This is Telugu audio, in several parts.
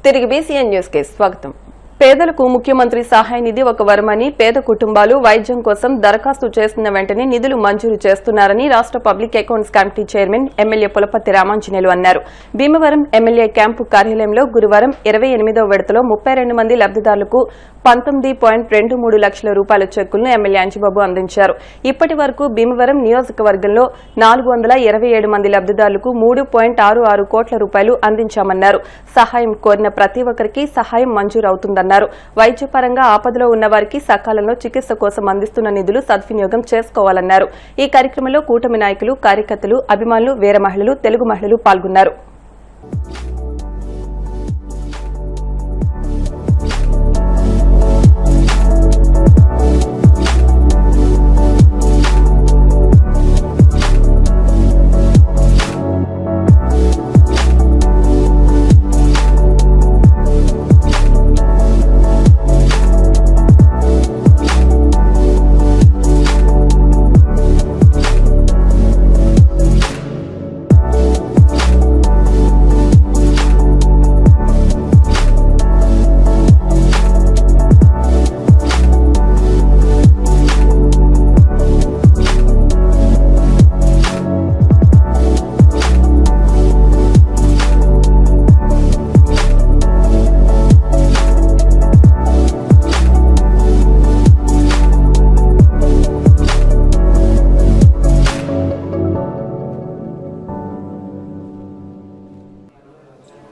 తిరిగి బీసీఎన్ న్యూస్ కి స్వాగతం. పేదలకు ముఖ్యమంత్రి సహాయ నిధి ఒక వరమని, పేద కుటుంబాలు వైద్యం కోసం దరఖాస్తు చేస్తున్న వెంటనే నిధులు మంజూరు చేస్తున్నారని రాష్ట్ర public accounts committee chairman MLA Pulaparthi Ramanjaneyulu అన్నారు. భీమవరం ఎమ్మెల్యే క్యాంపు కార్యాలయంలో గురువారం 28వ విడతలో 32 మంది లబ్దిదారులకు 19.23 లక్షల రూపాయల చెక్కులను ఎమ్మెల్యే అంజిబాబు అందించారు. ఇప్పటి వరకు భీమవరం నియోజకవర్గంలో 427 మంది లబ్దిదారులకు 3.66 కోట్ల రూపాయలు అందించామన్నారు. సహాయం కోరిన ప్రతి ఒక్కరికి సహాయం మంజూరవుతుందన్నారు. వైద్యపరంగా ఆపదలో ఉన్న వారికి సకాలంలో చికిత్స కోసం అందిస్తున్న నిధులు సద్వినియోగం చేసుకోవాలన్నారు. ఈ కార్యక్రమంలో కూటమి నాయకులు, కార్యకర్తలు, అభిమానులు, వీర మహిళలు, తెలుగు మహిళలు పాల్గొన్నారు.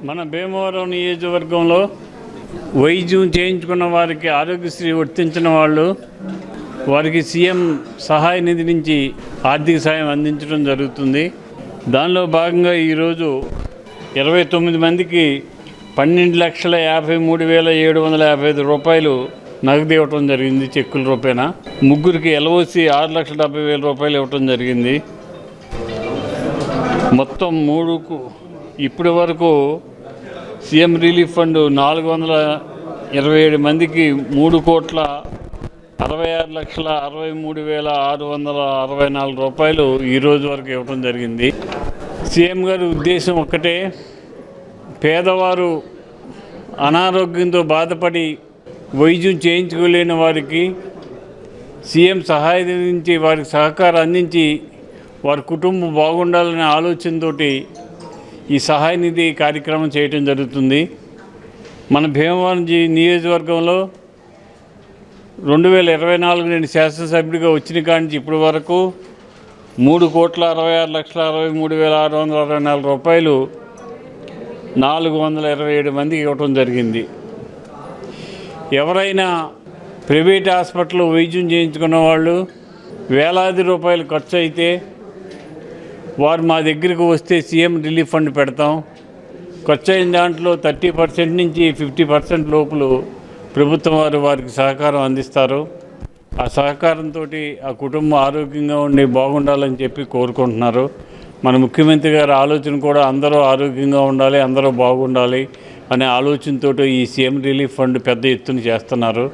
మన భీమవరం నియోజకవర్గంలో వైద్యం చేయించుకున్న వారికి ఆరోగ్యశ్రీ వర్తించిన వాళ్ళు వారికి సీఎం సహాయ నిధి నుంచి ఆర్థిక సాయం అందించడం జరుగుతుంది. దానిలో భాగంగా ఈరోజు 29 మందికి 12,53,755 రూపాయలు నగదు ఇవ్వటం జరిగింది చెక్కుల రూపేణా. ముగ్గురికి ఎల్ఓసి 6,70,000 రూపాయలు ఇవ్వటం జరిగింది. మొత్తం ఇప్పటి వరకు సీఎం రిలీఫ్ ఫండ్ 427 మందికి 3,66,63,664 రూపాయలు ఈరోజు వరకు ఇవ్వడం జరిగింది. సీఎం గారి ఉద్దేశం ఒక్కటే, పేదవారు అనారోగ్యంతో బాధపడి వైద్యం చేయించుకోలేని వారికి సీఎం సహాయం నుంచి వారికి సహకారం అందించి వారి కుటుంబం బాగుండాలనే ఆలోచనతోటి ఈ సహాయ నిధి కార్యక్రమం చేయటం జరుగుతుంది. మన భీమవరం నియోజకవర్గంలో 2024 నేను శాసనసభ్యుడిగా వచ్చిన కాడి నుంచి ఇప్పటి వరకు 3,66,63,664 రూపాయలు 427 మందికి ఇవ్వటం జరిగింది. ఎవరైనా ప్రైవేట్ హాస్పిటల్లో వైద్యం చేయించుకున్న వాళ్ళు వేలాది రూపాయలు ఖర్చు అయితే వారు మా దగ్గరికి వస్తే సీఎం రిలీఫ్ ఫండ్ పెడతాం. ఖర్చు అయిన దాంట్లో 30% నుంచి 50% లోపల ప్రభుత్వం వారికి సహకారం అందిస్తారు. ఆ సహకారంతో ఆ కుటుంబం ఆరోగ్యంగా ఉండి బాగుండాలని చెప్పి కోరుకుంటున్నారు. మన ముఖ్యమంత్రి గారి ఆలోచన కూడా అందరూ ఆరోగ్యంగా ఉండాలి, అందరూ బాగుండాలి అనే ఆలోచనతో ఈ సీఎం రిలీఫ్ ఫండ్ పెద్ద ఎత్తున చేస్తున్నారు.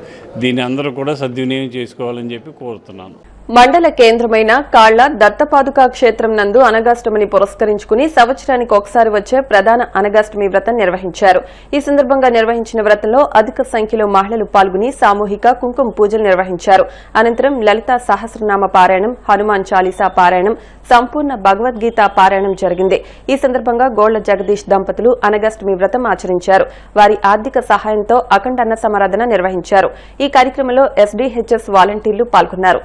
దీన్ని అందరూ కూడా సద్వినియోగం చేసుకోవాలని చెప్పి కోరుతున్నాను. మండల కేంద్రమైన కాళ్ల దత్తపాదుకా క్షేత్రం నందు అనగాష్టమిని పురస్కరించుకుని సంవత్సరానికి ఒకసారి వచ్చే ప్రధాన అనగాష్టమి వ్రతం నిర్వహించారు. ఈ సందర్భంగా నిర్వహించిన వ్రతంలో అధిక సంఖ్యలో మహిళలు పాల్గొని సామూహిక కుంకుమ పూజలు నిర్వహించారు. అనంతరం లలితా సహస్రనామ పారాయణం, హనుమాన్ చాలీసా పారాయణం, సంపూర్ణ భగవద్గీత పారాయణం జరిగింది. ఈ సందర్భంగా గోళ్ల జగదీష్ దంపతులు అనగాష్టమి వ్రతం ఆచరించారు. వారి ఆర్థిక సహాయంతో అఖండ అన్న సమారాధన నిర్వహించారు. ఈ కార్యక్రమంలో ఎస్డీహెచ్ఎస్ వాలంటీర్లు పాల్గొన్నారు.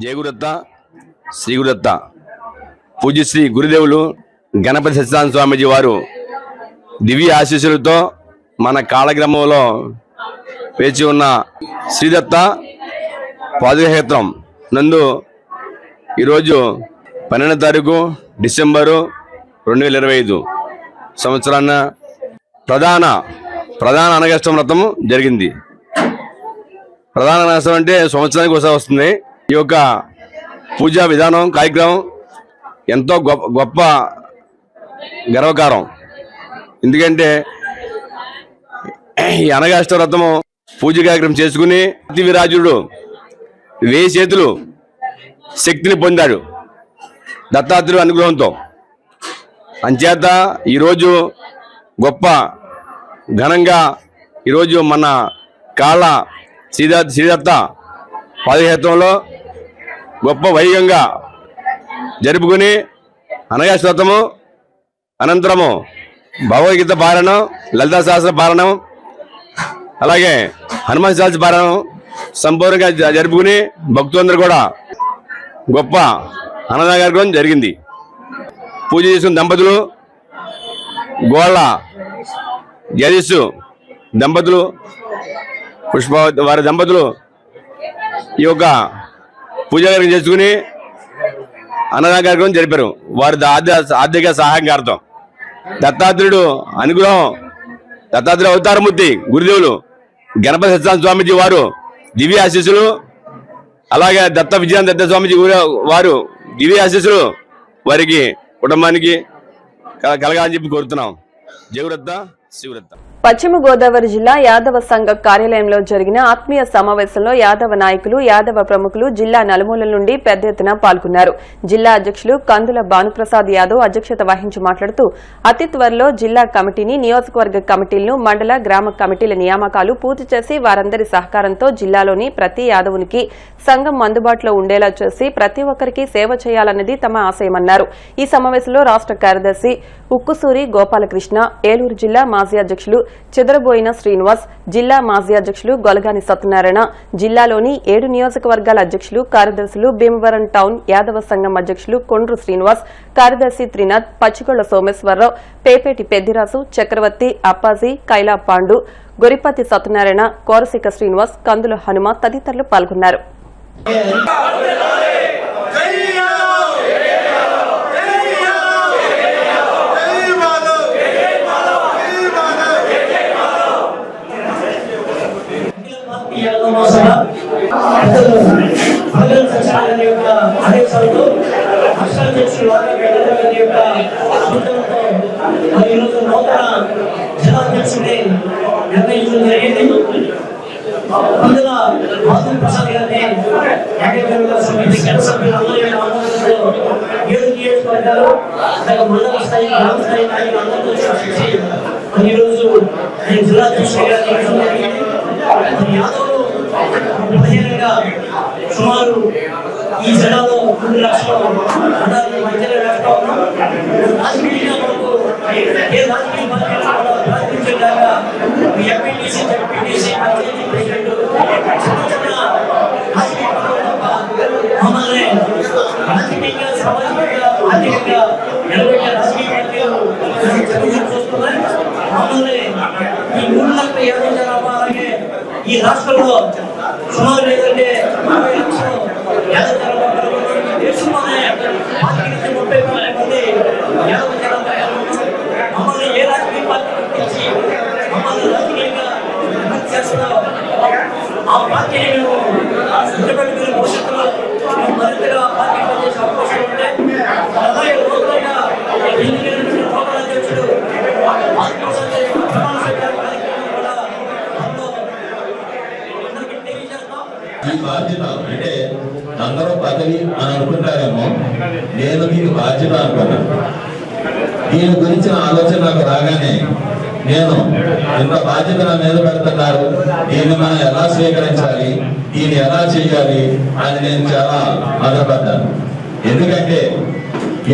జయ గురుదత్త, శ్రీ గురుదత్త. పూజ్యశ్రీ గురుదేవులు గణపతి సత్యనారాయణ స్వామీజీ వారు దివ్య ఆశీస్సులతో మన కాళగ్రామంలో వేచి ఉన్న శ్రీదత్త పాదుక్షేత్రం నందు ఈరోజు 12వ తారీఖు డిసెంబరు 2025 సంవత్సరాన ప్రధాన అనగాష్టమి వ్రతం జరిగింది. ప్రధాన అనగాష్టమి అంటే సంవత్సరానికి ఒకసారి వస్తుంది. ఈ యొక్క పూజా విధానం కార్యక్రమం ఎంతో గొప్ప గర్వకారం. ఎందుకంటే ఈ అనగాష్టమి వ్రతము పూజ కార్యక్రమం చేసుకుని విరాజుడు 1000 చేతులు శక్తిని పొందాడు దత్తాత్రేయుడు అనుగ్రహంతో. అంచేత ఈరోజు గొప్ప ఘనంగా ఈరోజు మన కాళ్ళ శ్రీదత్త పాదయాత్రలో గొప్ప వైభవంగా జరుపుకుని అనగాష్టమి వ్రతము అనంతరము భగవద్గీత పారాయణం, లలితా సహస్ర పారాయణం, అలాగే హనుమాన్ చాలీసా పారాయణం సంపూర్ణంగా జరుపుకుని భక్తులందరూ కూడా గొప్ప అన్నదాన కార్యక్రమం జరిగింది. పూజ చేసుకున్న దంపతులు గోళ్ళ జగదీష్ దంపతులు, పుష్పవతి వారి దంపతులు ఈ యొక్క పూజా కార్యక్రమం చేసుకుని అన్నదాన కార్యక్రమం జరిపారు. వారి ఆర్థిక సహాయకార్థం దత్తాత్రేయుడు అనుగ్రహం, దత్తాత్రేయ అవతారమూర్తి గురుదేవులు గణపతి సత్యనారాయణ స్వామీజీ వారు దివ్య ఆశీస్సులు, అలాగే దత్త విజయానంద దత్త స్వామీజీ వారు దివ్య ఆశీస్సులు వారికి కుటుంబానికి కలగాలని చెప్పి కోరుతున్నాం. జయగురత్త శివరత్త. పశ్చిమ గోదావరి జిల్లా యాదవ సంఘ కార్యాలయంలో జరిగిన ఆత్మీయ సమావేశంలో యాదవ నాయకులు, యాదవ ప్రముఖులు జిల్లా నలుమూలల నుండి పెద్ద ఎత్తున పాల్గొన్నారు. జిల్లా అధ్యక్షులు కందుల భానుప్రసాద్ యాదవ్ అధ్యక్షత వహించి మాట్లాడుతూ అతి త్వరలో జిల్లా కమిటీని, నియోజకవర్గ కమిటీలను, మండల, గ్రామ కమిటీల నియామకాలు పూర్తి చేసి వారందరి సహకారంతో జిల్లాలోని ప్రతి యాదవునికి సంఘం అందుబాటులో ఉండేలా చేసి ప్రతి ఒక్కరికి సేవ చేయాలన్నది తమ ఆశయమన్నారు. ఈ సమావేశంలో రాష్ట కార్యదర్శి ఉక్కుసూరి గోపాలకృష్ణ, ఏలూరు జిల్లా మాజీ అధ్యక్షులు చెదరబోయిన శ్రీనివాస్, జిల్లా మాజీ అధ్యక్షులు గొలగాని సత్యనారాయణ, జిల్లాలోని 7 నియోజకవర్గాల అధ్యక్షులు, కార్యదర్శులు, భీమవరం టౌన్ యాదవ సంఘం అధ్యక్షులు కొండ్రు శ్రీనివాస్, కార్యదర్శి త్రినాథ్, పచ్చికొళ్ల సోమేశ్వరరావు, పేపేటి పెద్దిరాసు, చక్రవర్తి, అప్పాజీ, కైలా పాండు, గొరిపతి సత్యనారాయణ, కోరసిక శ్రీనివాస్, కందుల హనుమ తదితరులు పాల్గొన్నారు. ప్రసాద్ గారిని మండల స్థాయి, గ్రామ స్థాయి నాయకులు అందరితో చర్చించి ఈరోజు జిల్లా యాదవులు ప్రధానంగా సుమారు ఈ జిల్లాలో 2 లక్షల మండలాన్ని మధ్యలో వేస్తా ఉన్నాం. రాజకీయంగా మనకు ఏ రాజకీయ పార్టీలు ప్రాతినిధ్యంగా ఎంపీటీసీ, జడ్పీటీసీ, పంచాయతీ ప్రెసిడెంట్ చిన్న రాజకీయ మమ్మల్ని రాజకీయంగా, సామాజికంగా, ఆర్థికంగా నిలబెట్టే రాజకీయ పార్టీలు చూస్తున్నాయి. మమ్మల్ని ఈ 3,50,000 జనాభా, అలాగే ఈ రాష్ట్రంలో సుమారు లేదంటే 40 లక్షలు యాదవ జనాభా దేశంలోనే 30,000 మంది యాదవ జనాభా మమ్మల్ని ఏ రాజకీయ పార్టీ గుర్తించి మమ్మల్ని రాజకీయంగా అభివృద్ధి చేస్తున్నాం. ఆ పార్టీని మేము నిలబెట్టుకునే భవిష్యత్తులో మరింతగా పార్టీ పనిచేసే అవకాశాలు ఉంటాయి. అలాగే లోకల్గా ఎన్నికైనటువంటి లోకల్ అధ్యక్షుడు ఈ బాధ్యత అంటే అందరూ పదవి అని అనుకుంటారేమో, నేను దీని బాధ్యత అనుకున్నాను. దీని గురించిన ఆలోచన నాకు రాగానే నేను ఇంత బాధ్యత నా మీద పెడుతున్నారు, దీన్ని మనం ఎలా స్వీకరించాలి, దీన్ని ఎలా చేయాలి అని నేను చాలా ఆధారపడ్డాను. ఎందుకంటే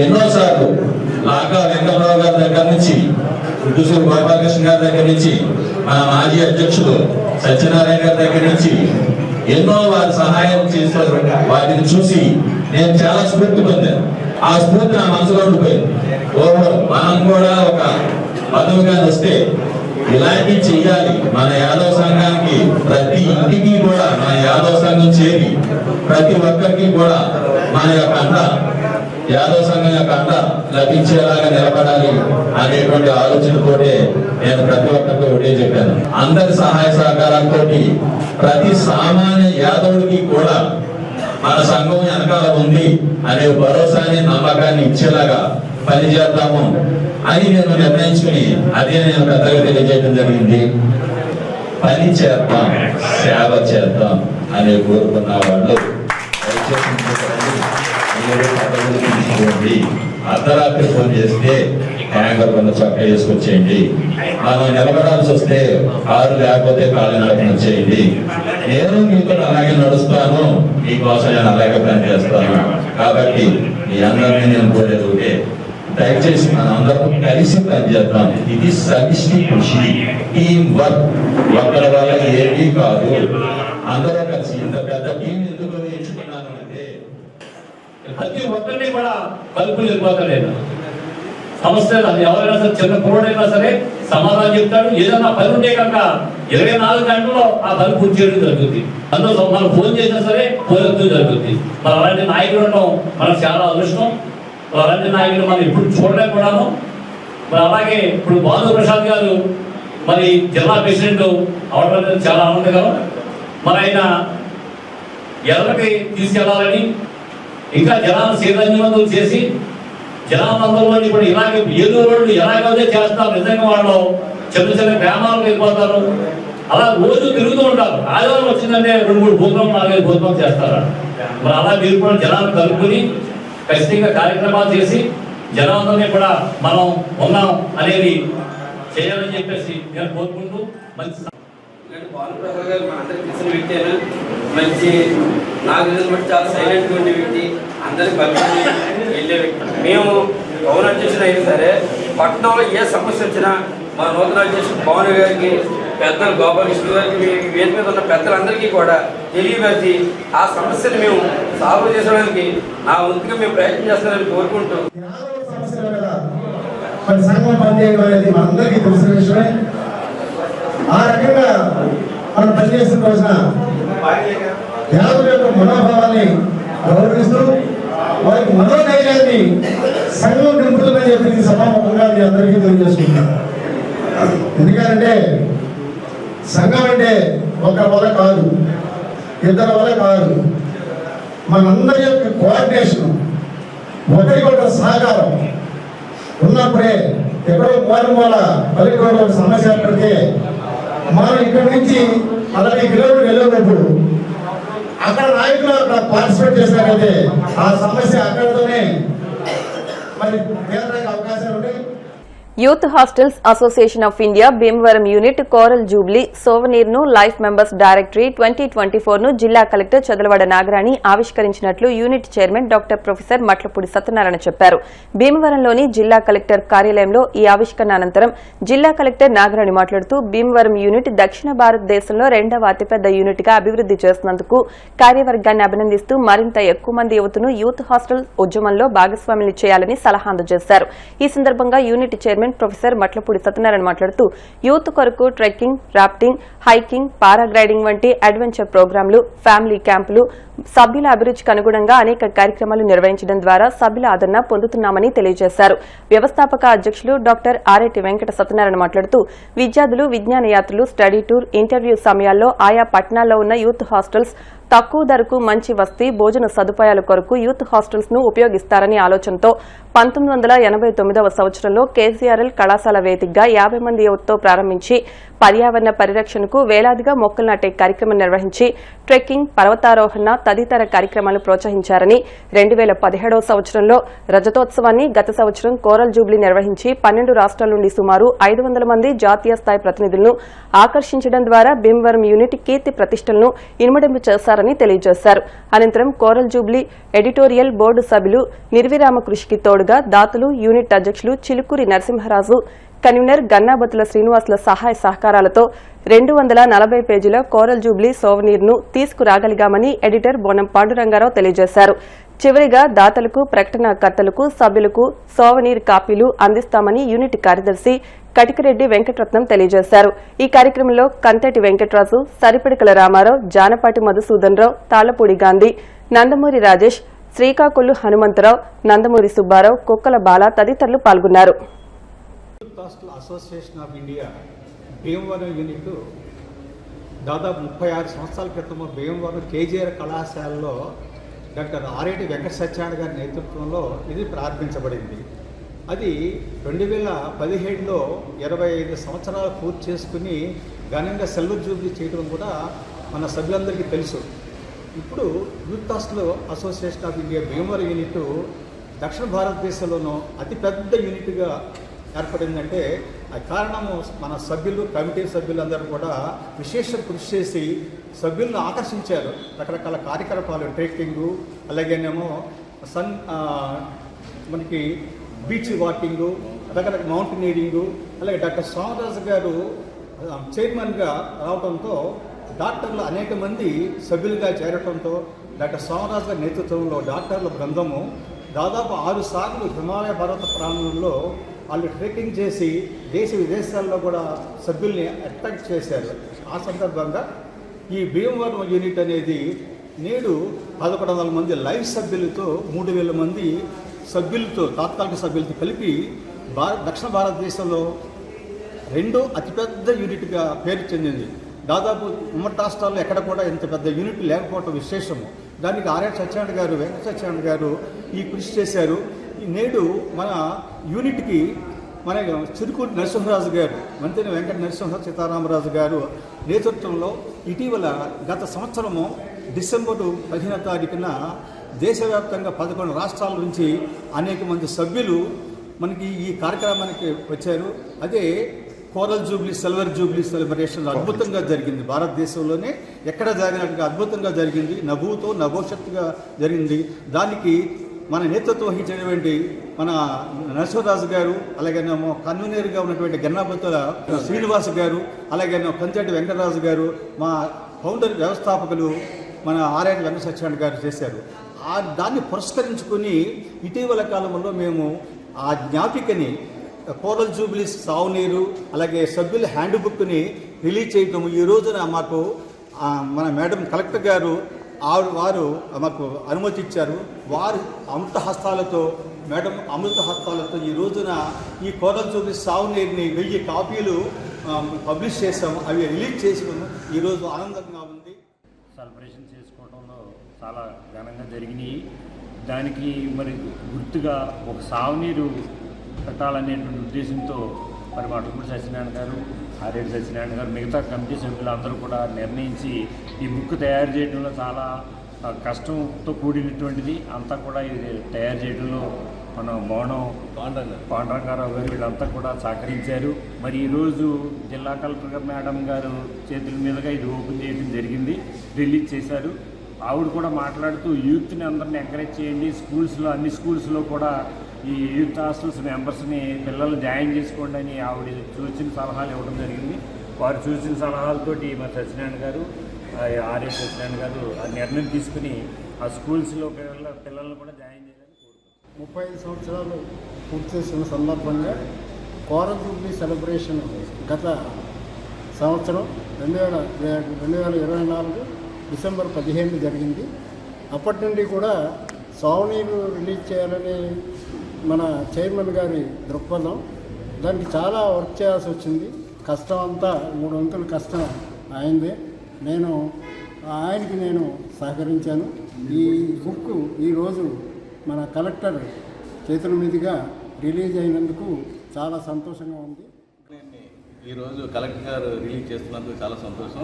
ఎన్నోసార్లు లాకా వెంకటరావు గారి దగ్గర నుంచి, ఉద్దుసూరు గోపాలకృష్ణ గారి దగ్గర నుంచి, మన మాజీ అధ్యక్షుడు సత్యనారాయణ గారి దగ్గర నుంచి ఎన్నో వారి సహాయం చేస్తారు. వాటిని చూసి నేను చాలా స్ఫూర్తి పొందాను. ఆ స్ఫూర్తి నా మనసులో ఉండిపోయింది. ఓహో, మనం కూడా ఒక పదవిగా వస్తే ఇలాంటివి చెయ్యాలి. మన యాదవ సంఘానికి ప్రతి ఇంటికి కూడా మన యాదవ సంఘం చేరి ప్రతి ఒక్కరికి కూడా మన యొక్క అండ, యాదవ సంఘం యొక్క అండ లభించేలాగా నిలబడాలి అనేటువంటి ఆలోచనతోటే నేను ప్రతి ఒక్కరికి ఒకటే చెప్పాను. అందరి సహాయ సహకారాలతో ప్రతి సామాన్య యాదవుడికి కూడా మన సంఘం వెనకాల ఉంది అనే భరోసాని, నమ్మకాన్ని ఇచ్చేలాగా పనిచేద్దాము అని నేను నిర్ణయించుకుని అదే నేను పెద్దగా తెలియజేయడం జరిగింది. పని చేద్దాం, సేవ చేద్దాం అని కోరుకున్న వాళ్ళు తీసుకోండి. అర్ధరాత్రి ఫోన్ చేస్తే హ్యాంగర్ కొంత చక్క వేసుకొచ్చేయండి. మనం నిలబడాల్సి వస్తే కారు లేకపోతే కాళ్ళు నడపడం చేయండి. నేను మీతో అలాగే నడుస్తాను, మీకోసం నేను అలాగే పని చేస్తాను. కాబట్టి మీ అందరినీ నేను కోరేది ఒకటే, దయచేసి మనం అందరం కలిసి పనిచేద్దాం. ఇది సమిష్టి కృషి, టీం వర్క్. ఒక్కరి వల్ల ఏమీ కాదు, అందరూ కలిసి. ఇంత పెద్ద టీం ఎందుకు ఎంచుకున్నాను అంటే ప్రతి ఒక్కరిని కూడా కలుపులు వెళ్ళిపోతాడు. సమస్య అది ఎవరైనా సరే, చిన్న కుర్రోడైనా సరే సమాధానం చెప్తాడు. ఏదైనా పని ఉంటే కనుక 24 గంటల్లో ఆ పని పూర్తి చేయడం జరుగుతుంది. అందులో మనం ఫోన్ చేసినా సరే ఫోన్ ఎత్తు జరుగుతుంది. మరి అలాంటి నాయకులు ఉండడం మనకు చాలా అదృష్టం. అలాంటి నాయకులు మనం ఎప్పుడు చూడలేకపోవడాము. మరి అలాగే ఇప్పుడు బాలు ప్రసాద్ గారు మరి జిల్లా ప్రెసిడెంట్ అవడం అనేది చాలా ఆనందకరం. మరి ఆయన ఎవరికి తీసుకెళ్లాలని, ఇంకా జనాన్ని చైతన్యవంతులు చేసి జనాలందరిలో ఇప్పుడు ఇలాగే ఏలూరు వాళ్ళు ఎలాగైతే చేస్తారు. నిజంగా వాళ్ళు చిన్న చిన్న గ్రామాలకు వెళ్ళిపోతారు, అలా రోజు తిరుగుతూ ఉంటారు. ఆదివారం వచ్చిందంటే 2-3 భోజనం 4-5 భోజనం చేస్తారు. మరి అలా మీరు కూడా జనాన్ని కలుపుకొని ఖచ్చితంగా కార్యక్రమాలు చేసి జనాలందరినీ కూడా మనం ఉన్నాం అనేది చేయాలని చెప్పేసి నేను కోరుకుంటూ మంచి బాలప్రభా గారు మనందరికి తెలిసిన వ్యక్తి అయినా మంచి, నాకు తెలిసినట్టు చాలా సైలెంట్గా ఉండే వ్యక్తి, అందరికి కలిసి వెళ్ళే వ్యక్తి. మేము పవన్ అధ్యక్షుడు అయినా సరే పట్టణంలో ఏ సమస్య వచ్చినా మా నూతన అధ్యక్షుడు పవన్ గారికి, పెద్దలు గోపాలకృష్ణ గారికి, వేది మీద ఉన్న పెద్దలందరికీ కూడా తెలియవేసి ఆ సమస్యను మేము సాల్వ్ చేసడానికి నా వంతుగా మేము ప్రయత్నం చేస్తామని కోరుకుంటూ, సంఘం పనిచేయడం అనేది మనందరికీ తెలిసిన విషయమే. ఆ రకంగా మనం పనిచేసిన రోజున యాదవుల యొక్క మనోభావాన్ని గౌరవిస్తూ వారికి మనోధైర్యాన్ని సంఘం నింపుతుందని చెప్పి సభాముఖంగా మీ అందరికీ తెలియజేసుకుంటున్నాను. ఎందుకంటే సంఘం అంటే ఒక వల్ల కాదు, ఇద్దరి వల్ల కాదు, మనందరి యొక్క కోఆర్డినేషన్, ఒకరికొక సహకారం ఉన్నప్పుడే ఎక్కడో మూల పల్లెటూరులో సమస్య ఏర్పడితే మనం ఇక్కడి నుంచి 40 కిలోమీటర్లు వెళ్ళినప్పుడు అక్కడ నాయకులు అక్కడ పార్టిసిపేట్ చేసినట్లయితే ఆ సమస్య అక్కడితోనే మరి తీరడానికి అవకాశాలు ఉంటాయి. Youth hostels association of India Bhimavaram unit coral jubilee souvenir ను లైఫ్ మెంబర్స్ డైరెక్టరీ 2024 ను జిల్లా కలెక్టర్ చదలవాడ నాగరాణి ఆవిష్కరించినట్లు unit chairman doctor professor Matlapudi Satyanarayana చెప్పారు. భీమవరంలోని జిల్లా కలెక్టర్ కార్యాలయంలో ఈ ఆవిష్కరణ అనంతరం జిల్లా కలెక్టర్ నాగరాణి మాట్లాడుతూ భీమవరం యూనిట్ దక్షిణ భారతదేశంలో 2వ అతిపెద్ద యూనిట్ గా అభివృద్ది చేస్తున్నందుకు కార్యవర్గాన్ని అభినందిస్తూ మరింత ఎక్కువ మంది యువతను యూత్ హాస్టల్ ఉద్యమంలో భాగస్వాములు చేయాలని సలహా అందజేశారు. ఈ సందర్భంగా unit chairman professor Matlapudi Satyanarayana మాట్లాడుతూ యూత్ కొరకు ట్రెక్కింగ్, రాఫ్టింగ్, హైకింగ్, పారాగ్లైడింగ్ వంటి అడ్వెంచర్ ప్రోగ్రాంలు, ఫ్యామిలీ క్యాంపులు, సభ్యుల అభిరుచికి అనుగుణంగా అనేక కార్యక్రమాలు నిర్వహించడం ద్వారా సభ్యుల ఆదరణ పొందుతున్నామని తెలియజేశారు. వ్యవస్థాపక అధ్యక్షులు డాక్టర్ ఆర్ఎటి వెంకట సత్యనారాయణ మాట్లాడుతూ విద్యార్థులు విజ్ఞాన యాత్రలు, స్టడీ టూర్, ఇంటర్వ్యూ సమయాల్లో ఆయా పట్టణాల్లో ఉన్న యూత్ హాస్టల్స్ తక్కువ ధరకు మంచి వసతి, భోజన సదుపాయాల కొరకు యూత్ హాస్టల్స్ ను ఉపయోగిస్తారని ఆలోచనతో 1989వ సంవత్సరంలో కేసీఆర్ఎల్ కళాశాల వేదికగా 50 మంది యువతతో ప్రారంభించి పర్యావరణ పరిరక్షణకు వేలాదిగా మొక్కలు నాటే కార్యక్రమం నిర్వహించి ట్రెక్కింగ్, పర్వతారోహణ తదితర కార్యక్రమాలను ప్రోత్సహించారని 2017వ సంవత్సరంలో రజతోత్సవాన్ని, గత సంవత్సరం కోరల్ జూబ్లీ నిర్వహించి 12 రాష్ట్రాల నుండి సుమారు 500 మంది జాతీయ స్థాయి ప్రతినిధులను ఆకర్షించడం ద్వారా భీమవరం యూనిట్ కీర్తి ప్రతిష్టలను ఇనుమడింపు చేశారని తెలియజేశారు. అనంతరం కోరల్ జూబ్లీ ఎడిటోరియల్ బోర్డు సభ్యులు నిర్విరామ కృషికి తోడుగా దాతలు, యూనిట్ అధ్యక్షులు చిలుకూరి నరసింహరాజు, కన్వీనర్ గన్నాబతుల శ్రీనివాసుల సహాయ సహకారాలతో 240 పేజీల కోరల్ జూబ్లీ సోవనీర్ ను తీసుకురాగలిగామని ఎడిటర్ బోనం పాండురంగారావు తెలియజేశారు. చివరిగా దాతలకు, ప్రకటనకర్తలకు, సభ్యులకు సోవనీర్ కాపీలు అందిస్తామని యూనిట్ కార్యదర్శి కటికరెడ్డి వెంకటరత్నం తెలియజేశారు. ఈ కార్యక్రమంలో కంతటి వెంకటరాజు, సరిపిడకల రామారావు, జానపాటి మధుసూదన్ రావు, తాళ్లపూడి గాంధీ, నందమూరి రాజేష్, శ్రీకాకుళు హనుమంతరావు, నందమూరి సుబ్బారావు, కుక్కల బాల తదితరులు పాల్గొన్నారు. Association of India Bhimavaram unit దాదాపు 36 సంవత్సరాల క్రితం భీమవరం కేజీఆర్ కళాశాలలో డాక్టర్ ఆరేటి వెంకట సత్యనారాయణ గారి నేతృత్వంలో ఇది ప్రారంభించబడింది. అది 2017లో 25 సంవత్సరాలు పూర్తి చేసుకుని ఘనంగా సిల్వర్ జూబ్లీ చేయడం కూడా మన సభ్యులందరికీ తెలుసు. ఇప్పుడు youth hostel association of India Bhimavaram unit దక్షిణ భారతదేశంలోనూ అతిపెద్ద యూనిట్గా ఏర్పడిందంటే ఆ కారణము మన సభ్యులు, కమిటీ సభ్యులందరూ కూడా విశేష కృషి చేసి సభ్యులను ఆకర్షించారు. రకరకాల కార్యకలాపాలు, ట్రెక్కింగు, అలాగేనేమో మనకి బీచ్ వాకింగు, రకరకాల మౌంటైనీరింగు, అలాగే డాక్టర్ సోమరాజు గారు చైర్మన్గా రావడంతో డాక్టర్లు అనేక మంది సభ్యులుగా చేరడంతో డాక్టర్ సోమరాజు గారి నేతృత్వంలో డాక్టర్ల బృందము దాదాపు 6 సార్లు హిమాలయ పర్వత ప్రాంతంలో వాళ్ళు ట్రెక్కింగ్ చేసి దేశ విదేశాల్లో కూడా సభ్యుల్ని అట్రాక్ట్ చేశారు. ఆ సందర్భంగా ఈ భీమవరం యూనిట్ అనేది నేడు 1100 మంది లైవ్ సభ్యులతో 3000 మంది సభ్యులతో, తాత్కాలిక సభ్యులతో కలిపి దక్షిణ భారతదేశంలో 2వ అతిపెద్ద యూనిట్గా పేరు చెందింది. దాదాపు ఉమ్మడి రాష్ట్రాల్లో ఎక్కడ కూడా ఇంత పెద్ద యూనిట్ లేకపోవడం విశేషము. దానికి ఆర్ఎస్ సత్యనారాయణ గారు, వెంకట సత్యనారాయణ గారు ఈ కృషి చేశారు. నేడు మన యూనిట్కి మన చిరుకూరి నరసింహరాజు గారు, మంత్రి వెంకట నరసింహ సీతారామరాజు గారు నేతృత్వంలో ఇటీవల గత సంవత్సరము డిసెంబరు 15వ తారీఖున దేశవ్యాప్తంగా 11 రాష్ట్రాల నుంచి అనేక మంది సభ్యులు మనకి ఈ కార్యక్రమానికి వచ్చారు. అదే coral Jubilee, silver Jubilee celebration అద్భుతంగా జరిగింది. భారతదేశంలోనే ఎక్కడ జరిగినట్టుగా అద్భుతంగా జరిగింది. నభూతో నభవిష్యత్తుగా జరిగింది. దానికి మన నేతృత్వం వహించినటువంటి మన నరసింహరాజు గారు, అలాగేనేమో కన్వీనర్గా ఉన్నటువంటి గన్నాపతుల శ్రీనివాస్ గారు, అలాగేనేమో కంచెటి వెంకటరాజు గారు, మా ఫౌండర్ వ్యవస్థాపకులు మన ఆర్ఎన్ వెంకట సత్యనారాయణ గారు చేశారు. దాన్ని పురస్కరించుకొని ఇటీవల కాలంలో మేము ఆ జ్ఞాపికని కోరల్ జూబ్లీ సావునీరు, అలాగే సభ్యుల హ్యాండ్ బుక్ని రిలీజ్ చేయటం ఈ రోజున మాకు మన మేడం కలెక్టర్ గారు వారు మాకు అనుమతి ఇచ్చారు. వారు అమృత హస్తాలతో, మేడం అమృత హస్తాలతో ఈ రోజున ఈ కోరల్ జూబ్లీ సావునీరుని 1000 కాపీలు పబ్లిష్ చేసాము. అవి రిలీజ్ చేసాము. ఈరోజు ఆనందంగా ఉంది. సెలబ్రేషన్ చేసుకోవడంలో చాలా ఘనంగా జరిగినాయి. దానికి మరి గుర్తుగా ఒక సావునీరు పెట్టాలనేటువంటి ఉద్దేశంతో మరి మా అటుకుడు సత్యనారాయణ గారు, ఆర్ఎడ్ సత్యనారాయణ గారు, మిగతా కమిటీ సభ్యులందరూ కూడా నిర్ణయించి ఈ బుక్ తయారు చేయడంలో చాలా కష్టంతో కూడినటువంటిది. అంతా కూడా ఇది తయారు చేయడంలో మన మౌనం పాండరంగారావు గారు వీళ్ళంతా కూడా సహకరించారు. మరి ఈరోజు జిల్లా కలెక్టర్ మేడం గారు చేతుల మీదుగా ఇది ఓపెన్ చేయడం జరిగింది, రిలీజ్ చేశారు. ఆవిడ కూడా మాట్లాడుతూ యూత్ని అందరిని ఎంకరేజ్ చేయండి, స్కూల్స్లో అన్ని స్కూల్స్లో కూడా ఈ యూత్ హాస్టల్స్ మెంబర్స్ని పిల్లల్ని జాయిన్ చేసుకోండి అని ఆవిడ సూచన సలహాలు ఇవ్వడం జరిగింది. వారు సూచన సలహాలతోటి మన సత్యనారాయణ గారు, ఆర్ఎస్ సత్యనారాయణ గారు ఆ నిర్ణయం తీసుకుని ఆ స్కూల్స్లో పిల్లల్ని కూడా జాయిన్ చేయాలని కోరుకుంటున్నాను. 35 సంవత్సరాలు పూర్తి చేసిన సందర్భంగా కోరల్ జూబ్లీ సెలబ్రేషన్ గత సంవత్సరం 2024 డిసెంబర్ 15 జరిగింది. అప్పటి నుండి కూడా సావునీరు రిలీజ్ చేయాలని మన చైర్మన్ గారి దృక్పథం. దానికి చాలా వర్క్ చేయాల్సి వచ్చింది. కష్టం అంతా 3 వంతుల కష్టం ఆయనదే. ఆయనకి నేను సహకరించాను. ఈ బుక్ ఈరోజు మన కలెక్టర్ చేతుల మీదుగా రిలీజ్ అయినందుకు చాలా సంతోషంగా ఉంది. ఈరోజు కలెక్టర్ గారు రిలీజ్ చేస్తున్నందుకు చాలా సంతోషం.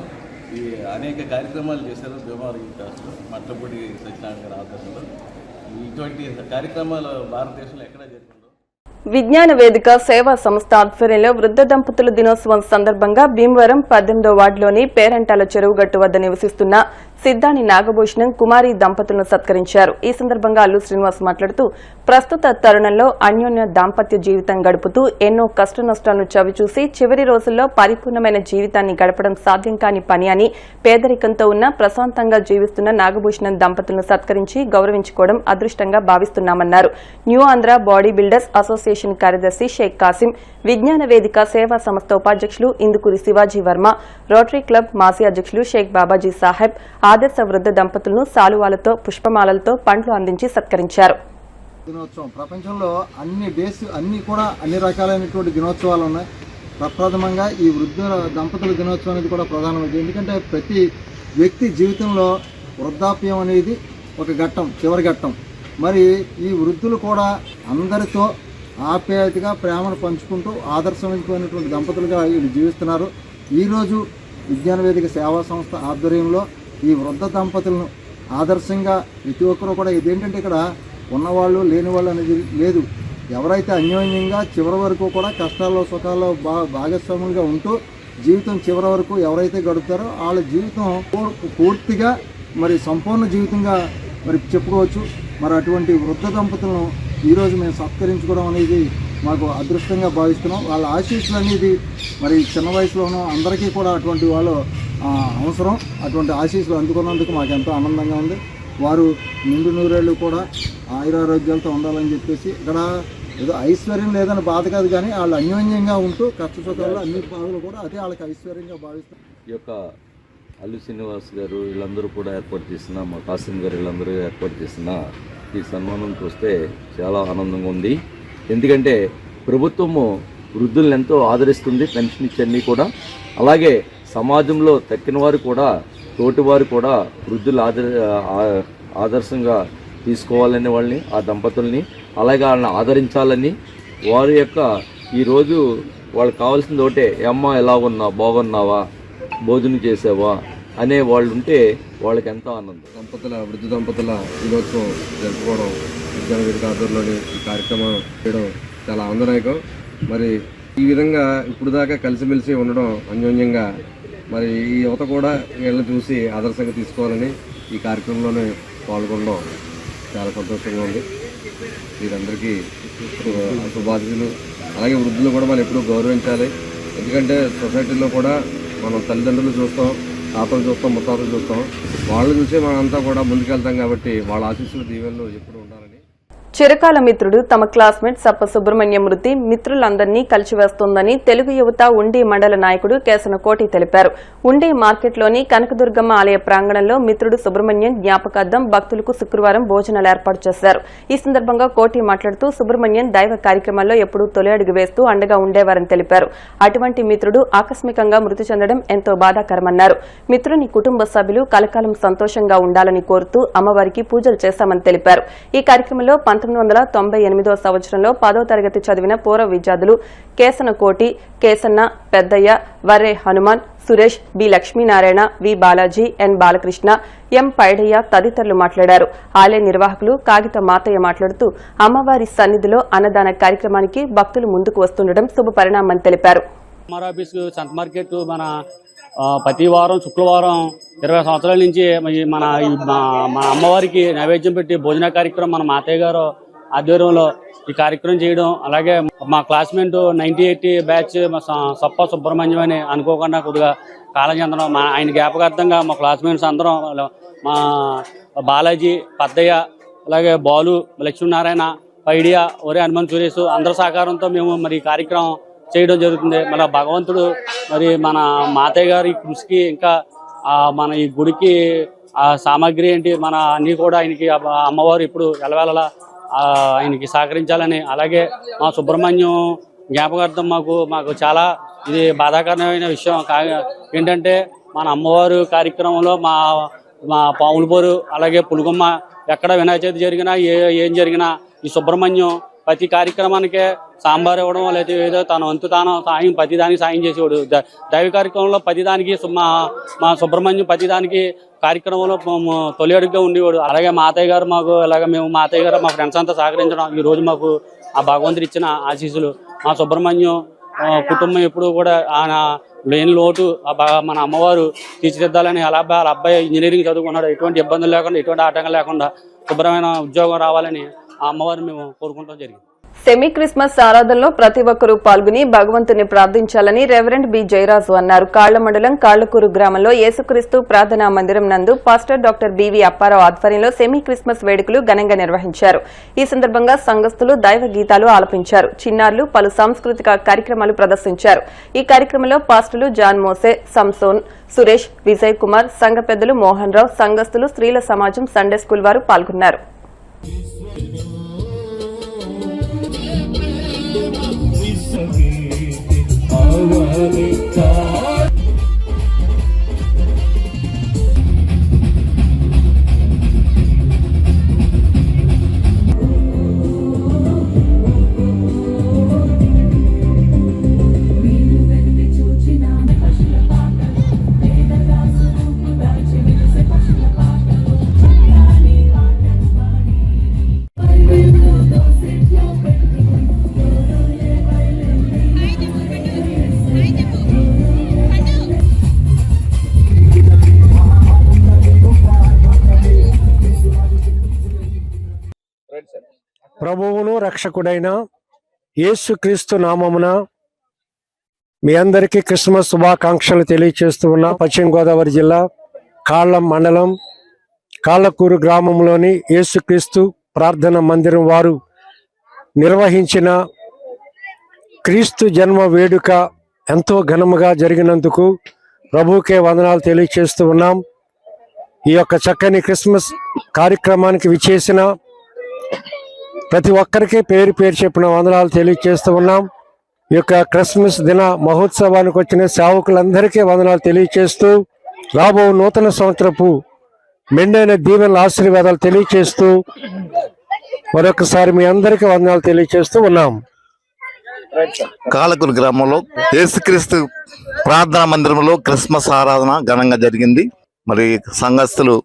ఈ అనేక కార్యక్రమాలు చేశారు భీమవరం యూత్ హాస్టల్, మట్లపూడి సత్యనారాయణ గారి ఆధ్వర్యంలో. ఇటువంటి కార్యక్రమాలు భారతదేశంలో ఎక్కడ జరుగుతుందో. విజ్ఞాన వేదిక సేవా సంస్థ ఆధ్వర్యంలో వృద్ధ దంపతుల దినోత్సవం సందర్భంగా భీమవరం 18వ వార్డులోని పేరంటాల చెరువుగట్టు వద్ద నివసిస్తున్న సిద్ధాని నాగభూషణం కుమారి దంపతులను సత్కరించారు. ఈ సందర్భంగా అల్లు శ్రీనివాస్ మాట్లాడుతూ ప్రస్తుత తరుణంలో అన్యోన్య దాంపత్య జీవితం గడుపుతూ ఎన్నో కష్టనష్టాలను చవిచూసి చివరి రోజుల్లో పరిపూర్ణమైన జీవితాన్ని గడపడం సాధ్యం కాని పని అని పేదరికంతో ఉన్న ప్రశాంతంగా జీవిస్తున్న నాగభూషణం దంపతులను సత్కరించి గౌరవించుకోవడం అదృష్టంగా భావిస్తున్నామన్నారు. New Andhra body builders association కార్యదర్శి షేక్ కాసిం, విజ్ఞాన వేదిక సేవా సంస్థ ఉపాధ్యక్షులు ఇందుకూరి శివాజీ వర్మ, రోటరీ క్లబ్ మాజీ అధ్యక్షులు షేక్ బాబాజీ సాహెబ్ ఆదర్శ వృద్ధ దంపతులను సాలువాలతో పుష్పమాలలతో పండ్లు అందించి సత్కరించారు. దినోత్సవం ప్రపంచంలో అన్ని రకాలైనటువంటి దినోత్సవాలు ఉన్నాయి. ప్రప్రథమంగా ఈ వృద్ధ దంపతుల దినోత్సవం అనేది కూడా ప్రధానమైంది. ఎందుకంటే ప్రతి వ్యక్తి జీవితంలో వృద్ధాప్యం అనేది ఒక ఘట్టం, చివరి ఘట్టం. మరి ఈ వృద్ధులు కూడా అందరితో ఆప్యాయతగా ప్రేమను పంచుకుంటూ ఆదర్శవంతమైనటువంటి దంపతులుగా వీళ్ళు జీవిస్తున్నారు. ఈరోజు విజ్ఞాన వేదిక సేవా సంస్థ ఆధ్వర్యంలో ఈ వృద్ధ దంపతులను ఆదర్శంగా ప్రతి ఒక్కరూ కూడా ఇదేంటంటే ఇక్కడ ఉన్నవాళ్ళు లేనివాళ్ళు అనేది లేదు. ఎవరైతే అన్యోన్యంగా చివరి వరకు కూడా కష్టాల్లో సుఖాల్లో భాగస్వాములుగా ఉంటూ జీవితం చివరి వరకు ఎవరైతే గడుపుతారో వాళ్ళ జీవితం పూర్తిగా మరి సంపూర్ణ జీవితంగా మరి చెప్పుకోవచ్చు. మరి అటువంటి వృద్ధ దంపతులను ఈరోజు మేము సత్కరించుకోవడం అనేది మాకు అదృష్టంగా భావిస్తున్నాం. వాళ్ళ ఆశీస్సులు అనేది మరి చిన్న వయసులోనూ అందరికీ కూడా అటువంటి వాళ్ళు అవసరం. అటువంటి ఆశీస్సులు అందుకున్నందుకు మాకు ఎంతో ఆనందంగా ఉంది. వారు నిండు నూరేళ్ళు కూడా ఆయురారోగ్యాలతో ఉండాలని చెప్పేసి ఇక్కడ ఏదో ఐశ్వర్యం లేదని బాధ కాదు, కానీ వాళ్ళు అన్యోన్యంగా ఉంటూ కష్ట సుఖాల్లో అన్ని బాధలు కూడా అదే వాళ్ళకి ఐశ్వర్యంగా భావిస్తారు. ఈ యొక్క అల్లు శ్రీనివాస్ గారు వీళ్ళందరూ కూడా ఏర్పాటు చేసిన, మా కాసిం గారు వీళ్ళందరూ ఏర్పాటు చేసిన ఈ సన్మానం చూస్తే చాలా ఆనందంగా ఉంది. ఎందుకంటే ప్రభుత్వము వృద్ధులను ఎంతో ఆదరిస్తుంది, పెన్షన్ ఇచ్చన్నీ కూడా. అలాగే సమాజంలో తక్కిన వారు కూడా, తోటివారు కూడా వృద్ధులు ఆదర్శంగా తీసుకోవాలని వాళ్ళని, ఆ దంపతుల్ని, అలాగే వాళ్ళని ఆదరించాలని, వారి యొక్క ఈరోజు వాళ్ళకి కావాల్సింది ఒకటే, అమ్మ ఎలా ఉన్నావు, బాగున్నావా, భోజనం చేసావా అనే వాళ్ళు ఉంటే వాళ్ళకి ఎంతో ఆనందం. వృద్ధ దంపతుల దినోత్సవం జరుపుకోవడం, విజ్ఞాన వేదిక ఆధ్వర్యంలోని ఈ కార్యక్రమం చేయడం చాలా ఆనందదాయకం. మరి ఈ విధంగా ఇప్పుడు దాకా కలిసిమెలిసి ఉండడం అన్యోన్యంగా, మరి ఈ యువత కూడా వీళ్ళని చూసి ఆదర్శంగా తీసుకోవాలని ఈ కార్యక్రమంలోనే పాల్గొనడం చాలా సంతోషంగా ఉంది. వీరందరికీ శుభాశీస్సులు. అలాగే వృద్ధులు కూడా మనం ఎప్పుడూ గౌరవించాలి. ఎందుకంటే సొసైటీలో కూడా మనం తల్లిదండ్రులు చూస్తాం, తాతలు చూస్తాం, ముత్తాతలు చూస్తాం. వాళ్ళు చూసి మనంతా కూడా ముందుకెళ్తాం. కాబట్టి వాళ్ళ ఆశీస్సులు దీవెనలు ఎప్పుడు ఉండాలని. చిరకాల మిత్రుడు తమ క్లాస్మేట్ సప్ప సుబ్రహ్మణ్యం మృతి మిత్రులందరినీ కలిసివేస్తోందని తెలుగు యువత ఉండి మండల నాయకుడు కేసన కోటి తెలిపారు. ఉండి మార్కెట్లోని కనకదుర్గమ్మ ఆలయ ప్రాంగణంలో మిత్రుడు సుబ్రహ్మణ్యం జ్ఞాపకార్థం భక్తులకు శుక్రవారం భోజనాలు ఏర్పాటు చేశారు. ఈ సందర్భంగా కోటి మాట్లాడుతూ సుబ్రహ్మణ్యం దైవ కార్యక్రమాల్లో ఎప్పుడూ తొలి అడుగు వేస్తూ అండగా ఉండేవారని తెలిపారు. అటువంటి మిత్రుడు ఆకస్మికంగా మృతి చెందడం ఎంతో బాధాకరమన్నారు. మిత్రుని కుటుంబ సభ్యులు కలకాలం సంతోషంగా ఉండాలని కోరుతూ అమ్మవారికి పూజలు చేశామని తెలిపారు. ఈ కార్యక్రమంలో 1998వ సంవత్సరంలో 10వ తరగతి చదివిన పూర్వ విద్యార్థులు కేసన కోటి, కేసన్న, పెద్దయ్య, వర్రే హనుమాన్, సురేష్, బి లక్ష్మీనారాయణ, వి బాలాజీ, ఎన్ బాలకృష్ణ, ఎం పైడయ్య తదితరులు మాట్లాడారు. ఆలయ నిర్వాహకులు కాగిత మాతయ్య మాట్లాడుతూ అమ్మవారి సన్నిధిలో అన్నదాన కార్యక్రమానికి భక్తులు ముందుకు వస్తుండడం శుభ పరిణామని తెలిపారు. సంత మార్కెట్ మన ప్రతి వారం శుక్రవారం 20 సంవత్సరాల నుంచి మన అమ్మవారికి నైవేద్యం పెట్టి భోజన కార్యక్రమం మన మాతయ్య గారు ఆధ్వర్యంలో ఈ కార్యక్రమం చేయడం, అలాగే మా క్లాస్మేట్ 98 బ్యాచ్ సప్ప సుబ్రహ్మణ్యం అని అనుకోకుండా కొద్దిగా కాలం చెందడం, ఆయన జ్ఞాపకార్థంగా మా క్లాస్మేట్స్ అందరం, మా బాలాజీ, పెద్దయ్య, అలాగే బాలు, లక్ష్మీనారాయణ, పైడియా, ఒరే హనుమాన్, సురేష్ అందరి సహకారంతో మేము మరి ఈ కార్యక్రమం చేయడం జరుగుతుంది. మన భగవంతుడు మరి మన మాతయ్య గారి కృషికి, ఇంకా మన ఈ గుడికి సామాగ్రి ఏంటి మన అన్నీ కూడా ఆయనకి అమ్మవారు ఇప్పుడు ఎలవేళలా ఆయనకి సహకరించాలని, అలాగే మా సుబ్రహ్మణ్యం జ్ఞాపకార్థం మాకు చాలా ఇది బాధాకరమైన విషయం ఏంటంటే మన అమ్మవారు కార్యక్రమంలో మా పాములపోరు, అలాగే పులుగమ్మ, ఎక్కడ వినాయక చవితి జరిగినా ఏం జరిగినా ఈ సుబ్రహ్మణ్యం ప్రతి కార్యక్రమానికే సాంబార్ ఇవ్వడం, లేదా ఏదో తన వంతు తాను సాయం ప్రతిదానికి సాయం చేసేవాడు. దైవ కార్యక్రమంలో ప్రతిదానికి మా సుబ్రహ్మణ్యం ప్రతిదానికి కార్యక్రమంలో తొలి అడుగుగా ఉండేవాడు. అలాగే మాతయ్య గారు మేము మాతయ్య గారు మా ఫ్రెండ్స్ అంతా సహకరించడం ఈ రోజు మాకు ఆ భగవంతుడు ఇచ్చిన ఆశీస్సులు. మా సుబ్రహ్మణ్యం కుటుంబం ఎప్పుడు కూడా ఆయన లేని లోటు మన అమ్మవారు తీర్చిదిద్దాలని వాళ్ళ అబ్బాయి ఇంజనీరింగ్ చదువుకున్నాడు, ఎటువంటి ఇబ్బందులు లేకుండా ఎటువంటి ఆటంకం లేకుండా శుభ్రమైన ఉద్యోగం రావాలని ఆ అమ్మవారిని మేము కోరుకుంటాం జరిగింది. సెమీ క్రిస్మస్ ఆరాధనలో ప్రతి ఒక్కరూ పాల్గొని భగవంతుని ప్రార్థించాలని రెవరెండ్ బి జయరాజు అన్నారు. కాళ్ల మండలం కాళ్లకూరు గ్రామంలో యేసుక్రీస్తు ప్రార్థనా మందిరం నందు పాస్టర్ డాక్టర్ బివి అప్పారావు ఆధ్వర్యంలో సెమీ క్రిస్మస్ వేడుకలు ఘనంగా నిర్వహించారు. ఈ సందర్భంగా సంఘస్థులు దైవ గీతాలు ఆలపించారు. చిన్నారులు పలు సాంస్కృతిక కార్యక్రమాలు ప్రదర్శించారు. ఈ కార్యక్రమంలో పాస్టర్లు జాన్ మోసే, సంసోన్, సురేష్, విజయ్ కుమార్, సంఘ పెద్దలు మోహన్ రావు, సంఘస్థులు, స్త్రీల సమాజం, సండే స్కూల్ వారు పాల్గొన్నారు. ప్రభువును రక్షకుడైన యేసుక్రీస్తు నామమున మీ అందరికీ క్రిస్మస్ శుభాకాంక్షలు తెలియజేస్తూ ఉన్నా. పశ్చిమ గోదావరి జిల్లా కాళ్ళం మండలం కాళ్ళకూరు గ్రామంలోని యేసుక్రీస్తు ప్రార్థన మందిరం వారు నిర్వహించిన క్రీస్తు జన్మ వేడుక ఎంతో ఘనముగా జరిగినందుకు ప్రభువుకే వందనాలు తెలియజేస్తూ ఉన్నాం. ఈ యొక్క చక్కని క్రిస్మస్ కార్యక్రమానికి విచ్చేసిన ప్రతి ఒక్కరికి పేరు పేరు చెప్పిన వందనాలు తెలియజేస్తూ ఉన్నాం. ఈ యొక్క క్రిస్మస్ దిన మహోత్సవానికి వచ్చిన సేవకులందరికీ వందనాలు తెలియజేస్తూ రాబో నూతన సంవత్సరపు మెండైన దీవెనల ఆశీర్వాదాలు తెలియజేస్తూ మరొకసారి మీ అందరికీ వందనాలు తెలియజేస్తూ ఉన్నాం. కాళ్ళకూరు గ్రామంలో యేసుక్రీస్తు ప్రార్థనా మందిరంలో క్రిస్మస్ ఆరాధన ఘనంగా జరిగింది. మరి సంఘస్థులు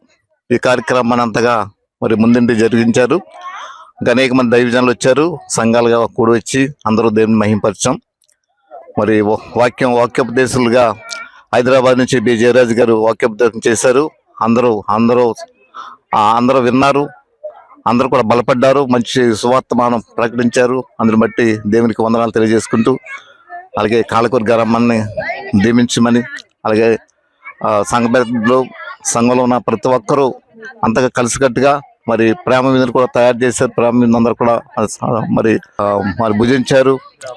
ఈ కార్యక్రమాన్ని అంతగా మరి ముందుండి జరిగించారు. అనేక మంది దైవజనులు వచ్చారు, సంఘాలుగా కూడి వచ్చి అందరూ దేవుని మహింపరచాం. మరి వాక్యోపదేశాలుగా హైదరాబాద్ నుంచి బి జయరాజు గారు వాక్యోపదేశం చేశారు. అందరూ విన్నారు, అందరూ కూడా బలపడ్డారు, మంచి సువార్తమానం ప్రకటించారు. అందుని బట్టి దేవునికి వందనాలు తెలియజేసుకుంటూ అలాగే కాళ్ళకూరు గ్రామాన్ని దీవించమని, అలాగే సంఘ పెద్దలు సంఘంలో ఉన్న ప్రతి ఒక్కరూ అంతగా కలిసికట్టుగా మరి ప్రేమ విందులు కూడా తయారు చేశారు. ప్రేమ విందు అందరూ కూడా మరి భుజించారు.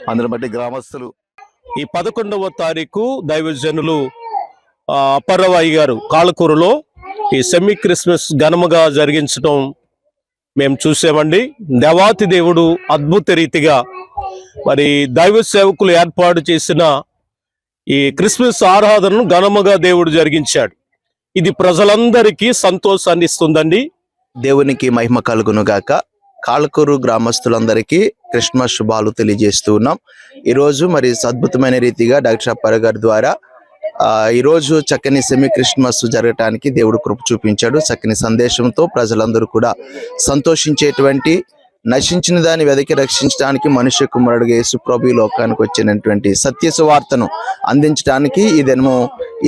అందుని బట్టి గ్రామస్తులు ఈ 11వ తారీఖు దైవజనులు అప్పారావు గారు కాళ్ళకూరులో ఈ సెమీ క్రిస్మస్ ఘనముగా జరిగించడం మేము చూసామండి. దేవాతి దేవుడు అద్భుత రీతిగా మరి దైవ సేవకులు ఏర్పాటు చేసిన ఈ క్రిస్మస్ ఆరాధనను ఘనముగా దేవుడు జరిగించాడు. ఇది ప్రజలందరికీ సంతోషాన్ని ఇస్తుందండి. దేవునికి మహిమ కలుగును గాక. కాళ్ళకూరు గ్రామస్తులందరికీ క్రిస్మస్ శుభాలు తెలియజేస్తూ ఉన్నాం. ఈరోజు మరి అద్భుతమైన రీతిగా డాక్టర్ అప్పారావు గారి ద్వారా ఈరోజు చక్కని సెమీ క్రిస్మస్ జరగటానికి దేవుడు కృప చూపించాడు. చక్కని సందేశంతో ప్రజలందరూ కూడా సంతోషించేటువంటి, నశించిన దాన్ని వెదకి రక్షించడానికి మనుష్య కుమారుడుగా యేసు ప్రభు లోకానికి వచ్చినటువంటి సత్య సువార్తను అందించడానికి ఈ దినము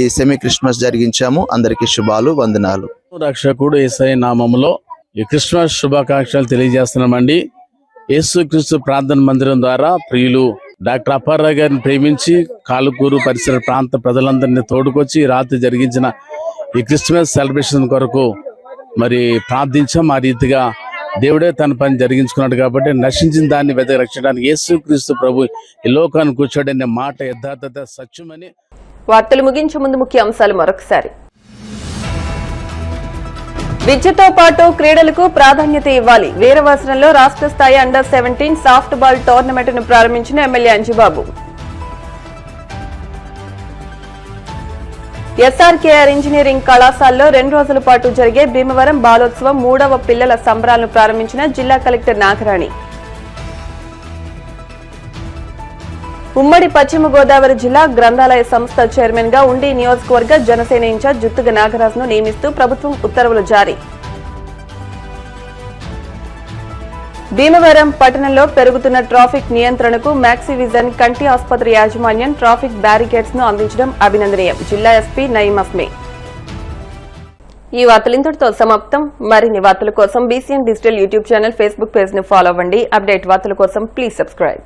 ఈ సెమీ క్రిస్మస్ జరిగించాము. అందరికీ శుభాలు, వందనాలు. రక్షకుడు యేసయ్య నామములో ఈ క్రిస్మస్ శుభాకాంక్షలు తెలియజేస్తున్నామండి. యేసుక్రీస్తు ప్రార్థన మందిరం ద్వారా ప్రియులు డాక్టర్ అప్పారావు గారిని ప్రేమించి కాళ్ళకూరు పరిసర ప్రాంత ప్రజలందరినీ తోడుకొచ్చి రాత్రి జరిగించిన ఈ క్రిస్మస్ సెలబ్రేషన్ కొరకు మరి ప్రార్థించాం. ఆ రీతిగా దేవుడే తన పని జరిగించుకున్నాడు కాబట్టి నశించిన దాన్ని వెదకి రక్షించడానికి యేసుక్రీస్తు ప్రభు ఈ లోకాన్ని కూర్చోడనే మాట యథార్థత సత్యమని. వార్తలు ముగించే ముందు ముఖ్య అంశాలు మరొకసారి. విద్యతో పాటు క్రీడలకు ప్రాధాన్యత ఇవ్వాలి. వీరవసరంలో రాష్ట్ర స్థాయి అండర్-17 సాఫ్ట్ బాల్ టోర్నమెంట్ ను ప్రారంభించిన ఎమ్మెల్యే అంజిబాబు. ఎస్ఆర్కేఆర్ ఇంజనీరింగ్ కళాశాలలో 2 రోజుల పాటు జరిగే భీమవరం బాలోత్సవం 3వ పిల్లల సంబరాలను ప్రారంభించిన జిల్లా కలెక్టర్ నాగరాణి. ఉమ్మడి పశ్చిమ గోదావరి జిల్లా గ్రంథాలయ సంస్థ చైర్మన్ గా ఉండి నియోజకవర్గ జనసేన ఇన్ఛార్జ్ జుత్తుగ నాగరాజును నియమిస్తూ ప్రభుత్వం ఉత్తర్వులు జారీ. భీమవరం పట్టణంలో పెరుగుతున్న ట్రాఫిక్ నియంత్రణకు మ్యాక్సివిజన్ కంటి ఆసుపత్రి యాజమాన్యం ట్రాఫిక్ బ్యారికేడ్స్ ను అందించడం అభినందనీయం. జిల్లా ఎస్పీ నయీం అస్మి. ఈ వార్తలు ఇంతటితో సమాప్తం. మరిన్ని వార్తల కోసం BCN digital YouTube channel, Facebook page ను ఫాలో అవ్వండి. అప్డేట్ వార్తల కోసం ప్లీజ్ సబ్స్క్రైబ్.